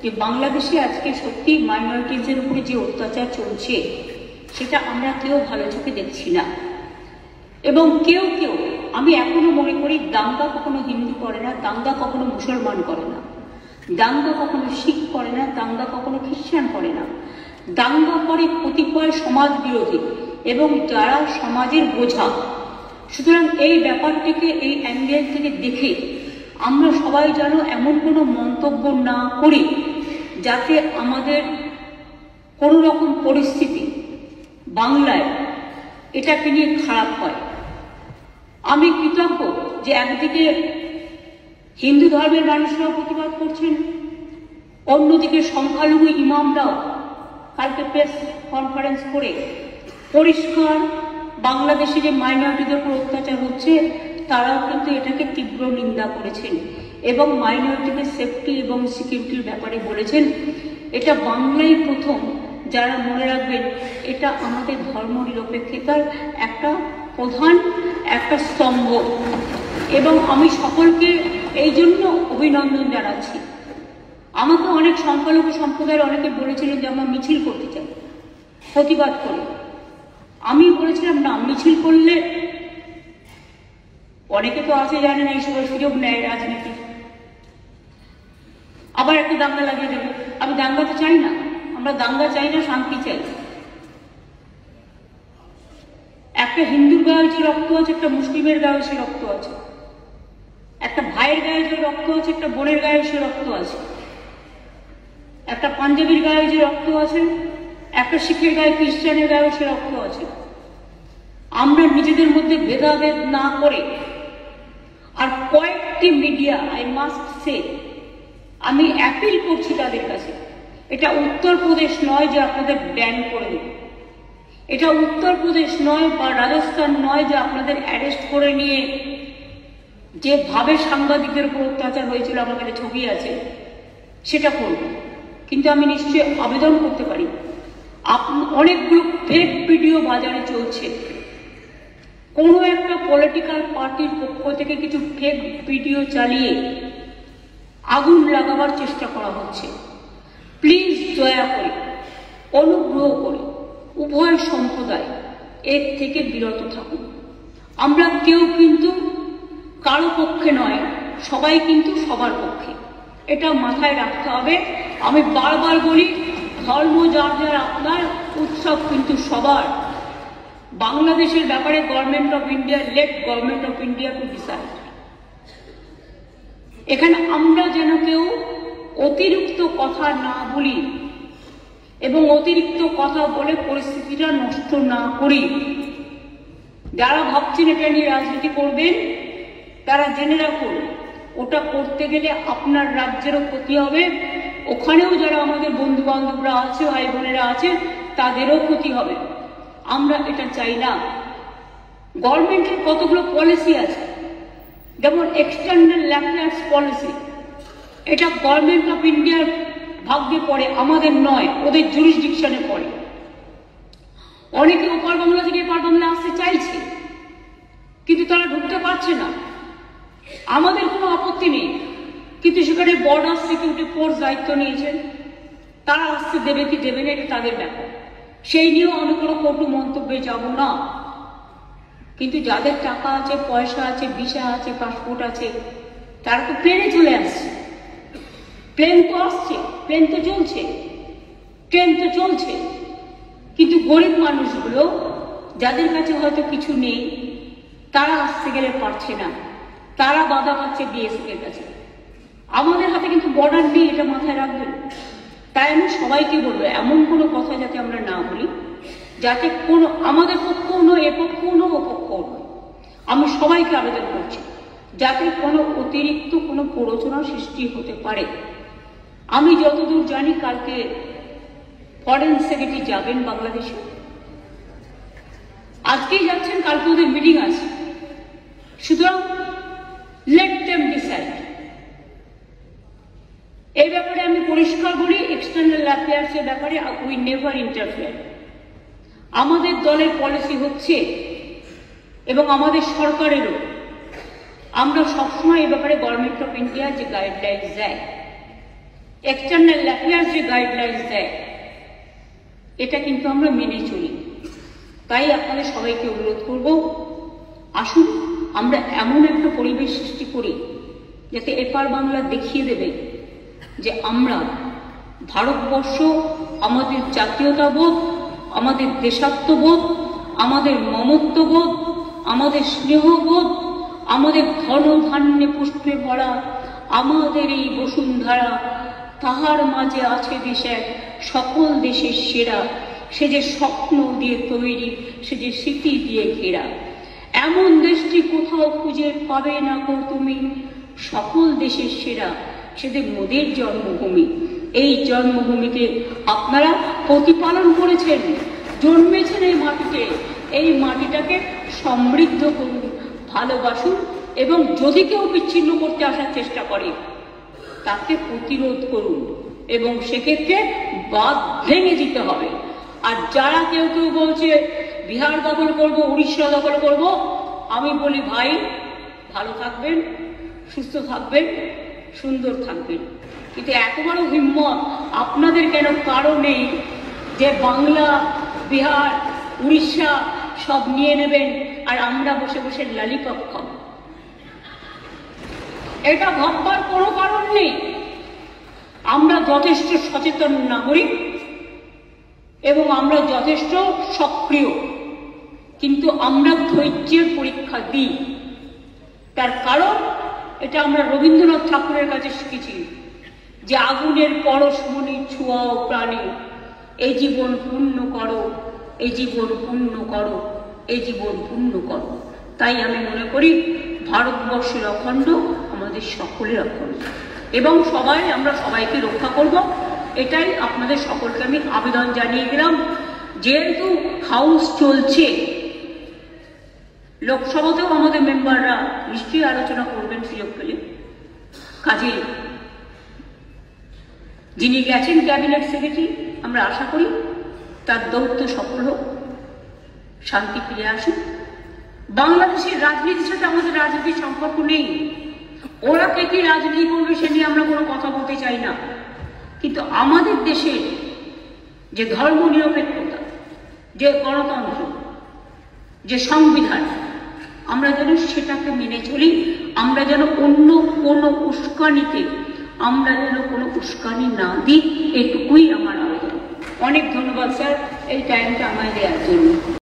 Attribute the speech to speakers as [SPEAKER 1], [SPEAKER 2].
[SPEAKER 1] যে বাংলাদেশে আজকে সত্যি মাইনরিটিজের উপরে যে অত্যাচার চলছে সেটা আমরা কেউ ভালো চোখে দেখছি না। এবং কেউ কেউ, আমি এখনো মনে করি, দাঙ্গা কখনো হিন্দু করে না, দাঙ্গা কখনো মুসলমান করে না, দাঙ্গা কখনো শিখ করে না, দাঙ্গা কখনো খ্রিস্টান করে না। দাঙ্গা করে কতিপয় সমাজ বিরোধী এবং যারা সমাজের বোঝা। সুতরাং এই ব্যাপারটিকে এই অ্যাঙ্গেল থেকে দেখে আমরা সবাই যেন এমন কোনো মন্তব্য না করি যাতে আমাদের কোনো রকম পরিস্থিতি বাংলায় এটাকে নিয়ে খারাপ হয়। আমি কৃতজ্ঞ যে একদিকে হিন্দু ধর্মের মানুষরাও প্রতিবাদ করছেন, অন্যদিকে সংখ্যালঘু ইমামরাও কালকে প্রেস কনফারেন্স করে পরিষ্কার বাংলাদেশে যে মাইনরিটিদের উপর অত্যাচার হচ্ছে তারাও কিন্তু এটাকে তীব্র নিন্দা করেছেন এবং মাইনরিটিদের সেফটি এবং সিকিউরিটির ব্যাপারে বলেছেন। এটা বাংলায় প্রথম, যারা মনে রাখবেন এটা আমাদের ধর্মনিরপেক্ষতার একটা প্রধান একটা স্তম্ভ। এবং আমি সকলকে এই জন্য অভিনন্দন জানাচ্ছি। আমাকে অনেক সংখ্যালঘু সম্প্রদায়ের অনেকে বলেছিলেন যে আমরা মিছিল করতে চাই প্রতিবাদ করে। আমি বলেছিলাম না, মিছিল করলে অনেকে তো আছে জানে না, এই সময় সুযোগ নেয় রাজনীতি, আবার একটা দাঙ্গা লাগিয়ে দেবে। আমি দাঙ্গা তো চাই না, আমরা দাঙ্গা চাই না, শান্তি চাই। একটা হিন্দুর গায়ে যে রক্ত আছে, একটা মুসলিমের গায়ে সে রক্ত আছে, একটা ভাইয়ের গায়ে যে রক্ত আছে, একটা বোনের গায়ে সে রক্ত আছে, একটা পাঞ্জাবির গায়ে যে রক্ত আছে, একটা শিখের গায়ে খ্রিস্টানের গায়ে সে রক্ত আছে। আমরা নিজেদের মধ্যে ভেদাভেদ না করে, আর কয়েকটি মিডিয়া, আই মাস্ট সে, আমি অ্যাপিল করছি তাদের কাছে, এটা উত্তরপ্রদেশ নয় যে আপনাদের ব্যান করে দেবে, এটা উত্তরপ্রদেশ নয় বা রাজস্থান নয় যে আপনাদের অ্যারেস্ট করে নিয়ে যেভাবে সাংবাদিকদের উপর অত্যাচার হয়েছিল, আমার কাছে ছবি আছে, সেটা করব। কিন্তু আমি নিশ্চয়ই আবেদন করতে পারি, অনেকগুলো ফেক ভিডিও বাজারে চলছে, কোনো একটা পলিটিক্যাল পার্টির পক্ষ থেকে কিছু ফেক ভিডিও চালিয়ে আগুন লাগাবার চেষ্টা করা হচ্ছে। প্লিজ দয়া করে, অনুগ্রহ করে উভয় সম্প্রদায় এর থেকে বিরত থাকুন। আমরা কেউ কিন্তু কারো পক্ষে নয়, সবাই কিন্তু সবার পক্ষে, এটা মাথায় রাখতে হবে। আমি বারবার বলি, ধর্ম যার যার আপনার, উৎসব কিন্তু সবার। বাংলাদেশের ব্যাপারে government of India, late government of India to decide. এখানে আমরা যেন কেউ অতিরিক্ত কথা না বলি এবং অতিরিক্ত কথা বলে পরিস্থিতিটা নষ্ট না করি। যারা ভাবছেন এটা নিয়ে রাজনীতি করবেন তারা জেনে রাখুন, ওটা করতে গেলে আপনার রাজ্যেরও ক্ষতি হবে, ওখানেও যারা আমাদের বন্ধু বান্ধবরা আছে, ভাই বোনেরা আছে, তাদেরও ক্ষতি হবে। আমরা এটা চাই না। গভর্নমেন্টের কতগুলো পলিসি আছে, যেমন এক্সটার্নাল অ্যাফেয়ার্স পলিসি, এটা গভর্নমেন্ট অফ ইন্ডিয়ার ভাগ্যে পড়ে, আমাদের নয়, ওদের জুরিসডিকশনে পড়ে। অনেকে ওপার বাংলা থেকে এপার বাংলা আসতে চাইছে, কিন্তু তারা ঢুকতে পারছে না। আমাদের কোনো আপত্তি নেই, কিন্তু সেখানে বর্ডার সিকিউরিটি ফোর্স দায়িত্ব নিয়েছেন, তারা আসতে দেবে কি দেবে না এটা তাদের ব্যাপার, সেই নিয়েও আমি কোনো কটু মন্তব্যে যাব না। কিন্তু যাদের টাকা আছে, পয়সা আছে, ভিসা আছে, পাসপোর্ট আছে, তারা তো প্লেনে চলে আসছে। প্লেন তো আসছে, প্লেন তো চলছে, ট্রেন তো চলছে, কিন্তু গরিব মানুষগুলো যাদের কাছে হয়তো কিছু নেই, তারা আসতে গেলে পারছে না, তারা বাধা পাচ্ছে বিএসএফ এর কাছে। আমাদের হাতে কিন্তু বর্ডার নেই, এটা মাথায় রাখবেন। তাই আমি সবাইকে বলবো, এমন কোনো কথা যাতে আমরা না বলি যাতে কোনো আমাদের পক্ষও নয়, এ পক্ষও নয়, ও পক্ষও নয়। আমি সবাইকে আবেদন করছি যাতে কোনো অতিরিক্ত কোনো প্ররোচনা সৃষ্টি হতে পারে। আমি যতদূর জানি কালকে ফরেন সেক্রেটারি যাবেন বাংলাদেশে, আজকেই যাচ্ছেন, কালকে ওদের মিটিং আছে। সুতরাং লেট দেম ডিসাইড। এই ব্যাপারে আমি পরিষ্কার বলি, এক্সটার্নাল অ্যাফেয়ার্সের ব্যাপারে উই নেভার ইন্টারফেয়ার। আমাদের দলের পলিসি হচ্ছে, এবং আমাদের সরকারেরও, আমরা সবসময় এই ব্যাপারে গভর্নমেন্ট অফ ইন্ডিয়া যে গাইডলাইন্স দেয় এক্সটার্নাল অ্যাফেয়ার্স যে গাইডলাইন্স দেয় এটা কিন্তু আমরা মেনে চলি। তাই আপনাদের সবাইকে অনুরোধ করব, আসুন আমরা এমন একটা পরিবেশ সৃষ্টি করি যাতে এপার বাংলা দেখিয়ে দেবে যে আমরা ভারতবর্ষ, আমাদের জাতীয়তাবোধ, আমাদের দেশাত্মবোধ, আমাদের মমত্ববোধ, আমাদের স্নেহবোধ, আমাদের ধনধান্যে পুষ্পে ভরা আমাদের এই বসুন্ধরা, তাহার মাঝে আছে দেশে সকল দেশের সেরা, সে যে স্বপ্ন দিয়ে তৈরি, সে যে স্মৃতি দিয়ে ঘেরা। এমন দেশটি কোথাও খুঁজে পাবে না কো তুমি, সকল দেশের সেরা, সে যে মোদের জন্মভূমি। এই জন্মভূমিকে আপনারা প্রতিপালন করেছেন, জন্মেছেন এই মাটিতে। এই মাটিটাকে সমৃদ্ধ করুন, ভালোবাসুন, এবং যদি কেউ বিচ্ছিন্ন করতে আসার চেষ্টা করে তাকে প্রতিরোধ করুন, এবং সেক্ষেত্রে বাঁধ ভেঙে দিতে হবে। আর যারা কেউ কেউ বলছে বিহার দখল করব, উড়িষ্যা দখল করব, আমি বলি ভাই ভালো থাকবেন, সুস্থ থাকবেন, সুন্দর থাকবেন, কিন্তু এত বড় হিম্মত আপনাদের কেন? কারণ নেই যে বাংলা, বিহার, উড়িষ্যা সব নিয়ে নেবেন আর আমরা বসে বসে লালিপপ খাবো। এটা ভাববার কোনো কারণ নেই। আমরা যথেষ্ট সচেতন নাগরিক এবং আমরা যথেষ্ট সক্রিয়, কিন্তু আমরা ধৈর্যের পরীক্ষা দিই। তার কারণ এটা আমরা রবীন্দ্রনাথ ঠাকুরের কাছে শিখেছি যে আগুনের পরশমণি ছোঁয়াও প্রাণী, এই জীবন পূর্ণ করো, এই জীবন পূর্ণ করো, এই জীবন পূর্ণ করো। তাই আমি মনে করি ভারতবর্ষের অখণ্ড আমাদের সকলের অখণ্ড, এবং আমরা সবাইকে রক্ষা করব। এটাই আপনাদের সকলকে আমি আবেদন জানিয়ে গেলাম। যেহেতু হাউস চলছে, লোকসভাতেও আমাদের মেম্বাররা নিশ্চয়ই আলোচনা করবেন সুযোগ পেলে। কাজে যিনি গেছেন ক্যাবিনেট সেক্রেটারি, আমরা আশা করি তার দৌত্য সফল হোক, শান্তি ফিরে আসুক। বাংলাদেশের রাজনীতির সাথে আমাদের রাজনীতির সম্পর্ক নেই। ওরা কে কি রাজনীতি করবে সে নিয়ে আমরা কোনো কথা বলতে চাই না, কিন্তু আমাদের দেশের যে ধর্ম নিরপেক্ষতা, যে গণতন্ত্র, যে সংবিধান, আমরা যেন সেটাকে মেনে চলি। আমরা যেন অন্য কোনো উস্কানিতে কোনো উস্কানি না দিই, এটুকুই আমার আবেদন। অনেক ধন্যবাদ স্যার এই টাইমটা আমায় দেওয়ার জন্য।